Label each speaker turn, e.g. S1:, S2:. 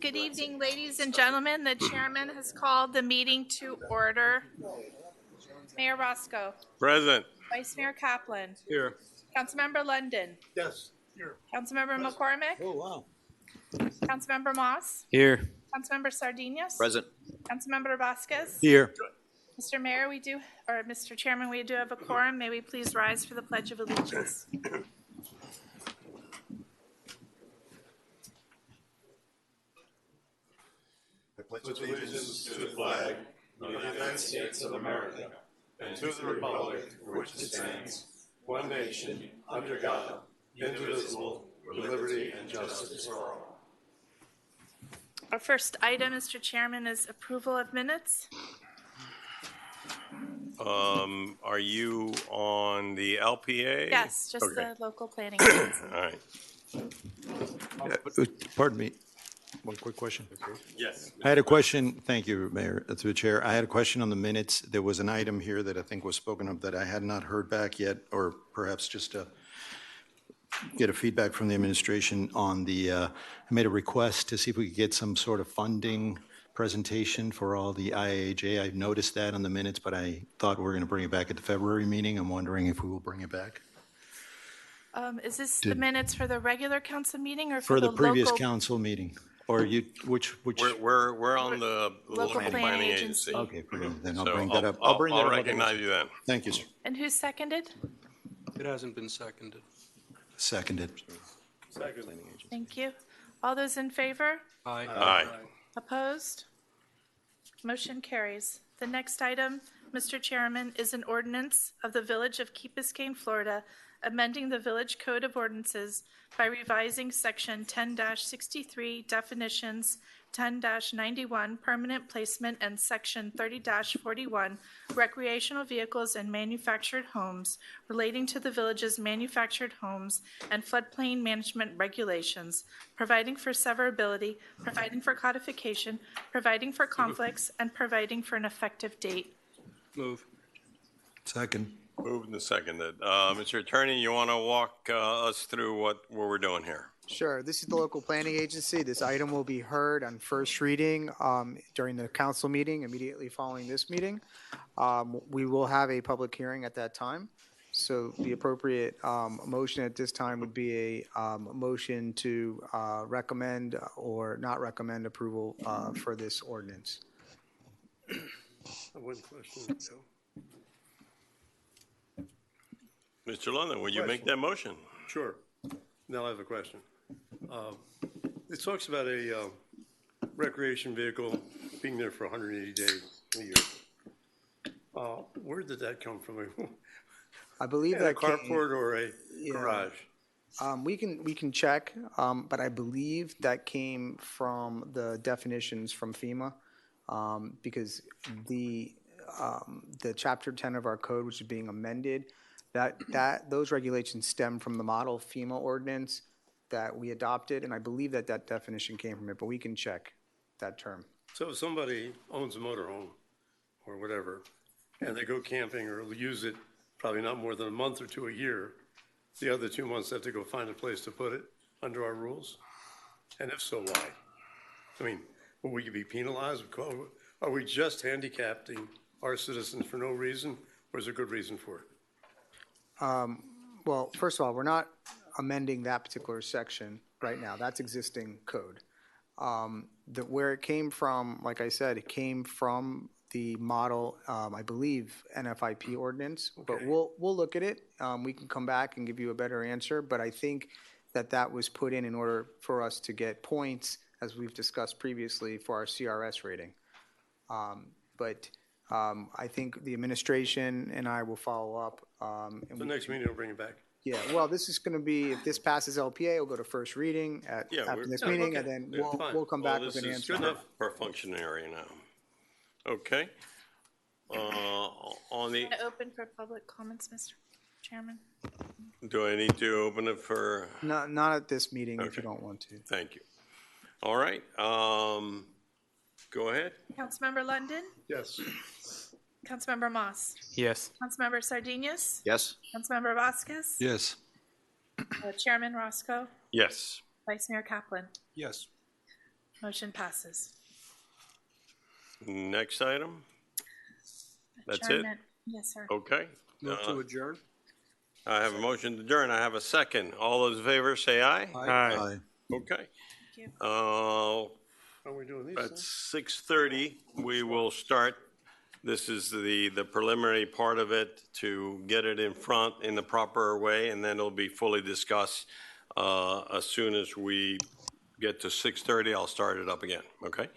S1: Good evening, ladies and gentlemen. The chairman has called the meeting to order. Mayor Roscoe.
S2: Present.
S1: Vice Mayor Kaplan.
S2: Here.
S1: Councilmember London.
S2: Yes. Here.
S1: Councilmember McCormick.
S2: Oh, wow.
S1: Councilmember Moss.
S3: Here.
S1: Councilmember Sardinius.
S3: Present.
S1: Councilmember Vasquez.
S3: Here.
S1: Mr. Mayor, Mr. Chairman, we do have a quorum. May we please rise for the Pledge of Allegiance?
S4: I pledge allegiance to the flag of the United States of America and to the republic for which it stands, one nation, under God, indivisible, with liberty and justice for all.
S1: Our first item, Mr. Chairman, is approval of minutes.
S2: Are you on the LPA?
S1: Yes, just
S2: Okay.
S1: the local planning agency.
S2: All right.
S3: Pardon me. One quick question.
S2: Yes.
S3: I had a question. Thank you, Mayor, through the chair. I had a question on the minutes. There was an item here that I think was spoken of that I had not heard back yet, or perhaps just to get a feedback from the administration on the, I made a request to see if we could get some sort of funding presentation for all the IAJ. I noticed that on the minutes, but I thought we were going to bring it back at the February meeting. I'm wondering if we will bring it back.
S1: Is this the minutes for the regular council meeting or
S3: For the previous
S1: local?
S3: council meeting, or you, which?
S2: We're on the
S1: Local planning agency.
S3: Okay, then I'll
S2: So
S3: bring that up. I'll bring that
S2: I'll
S3: up.
S2: recognize you then.
S3: Thank you, sir.
S1: And who seconded?
S5: It hasn't been seconded.
S3: Seconded.
S1: Thank you. All those in favor?
S5: Aye.
S2: Aye.
S1: Opposed? Motion carries. The next item, Mr. Chairman, is an ordinance of the Village of Key Biscayne, Florida, amending the Village Code of Ordinances by revising Section 10-63 definitions, 10-91 permanent placement, and Section 30-41 recreational vehicles and manufactured homes relating to the village's manufactured homes and floodplain management regulations, providing for severability, providing for codification, providing for conflicts, and providing for an effective date.
S5: Move.
S3: Second.
S2: Moved and seconded. Mr. Attorney, you want to walk us through what we're doing here?
S6: Sure. This is the local planning agency. This item will be heard on first reading during the council meeting immediately following this meeting. We will have a public hearing at that time. So the appropriate motion at this time would be a motion to recommend or not recommend approval for this ordinance.
S4: One question.
S2: Mr. London, would you make that motion?
S4: Sure. Now I have a question. It talks about a recreation vehicle being there for 180 days a year. Where did that come from?
S6: I believe
S4: A
S6: that
S4: carport or a garage?
S6: we can check, but I believe that came from the definitions from FEMA, because the Chapter 10 of our code, which is being amended, those regulations stem from the model FEMA ordinance that we adopted, and I believe that definition came from it, but we can check that term.
S4: So if somebody owns a motorhome or whatever, and they go camping or use it probably not more than a month or two a year, the other 2 months they have to go find a place to put it under our rules? And if so, why? I mean, will we be penalized? Are we just handicapping our citizens for no reason, or is there a good reason for it?
S6: Well, first of all, we're not amending that particular section right now. That's existing code. Where it came from, like I said, it came from the model, I believe, NFIP ordinance.
S4: Okay.
S6: But we'll look at it. We can come back and give you a better answer. But I think that was put in order for us to get points, as we've discussed previously, for our CRS rating. But I think the administration and I will follow up.
S4: The next meeting, we'll bring it back.
S6: Yeah, well, this is going to be, if this passes LPA, it'll go to first reading after this meeting, and then we'll come back with an answer.
S2: This is good enough for a functionary now. Okay. On the,
S1: Open for public comments, Mr. Chairman.
S2: do I need to open it for?
S6: Not at this meeting if
S2: Okay.
S6: you don't want to.
S2: Thank you. All right. Go ahead.
S1: Councilmember London?
S4: Yes.
S1: Councilmember Moss?
S5: Yes.
S1: Councilmember Sardinius?
S3: Yes.
S1: Councilmember Vasquez?
S3: Yes.
S1: Chairman Roscoe?
S2: Yes.
S1: Vice Mayor Kaplan?
S5: Yes.
S1: Motion passes.
S2: Next item? That's it?
S1: Adjournment. Yes, sir.
S2: Okay.
S5: Move to adjourn?
S2: I have a motion to adjourn. I have a second. All those in favor say aye.
S3: Aye.
S2: Okay.
S1: you.
S4: How are we doing these?
S2: At
S4: things?
S2: 6:30, we will start. This is the preliminary part of it to get it in front in the proper way, and then it'll be fully discussed. As soon as we get to 6:30, I'll start it up again, okay?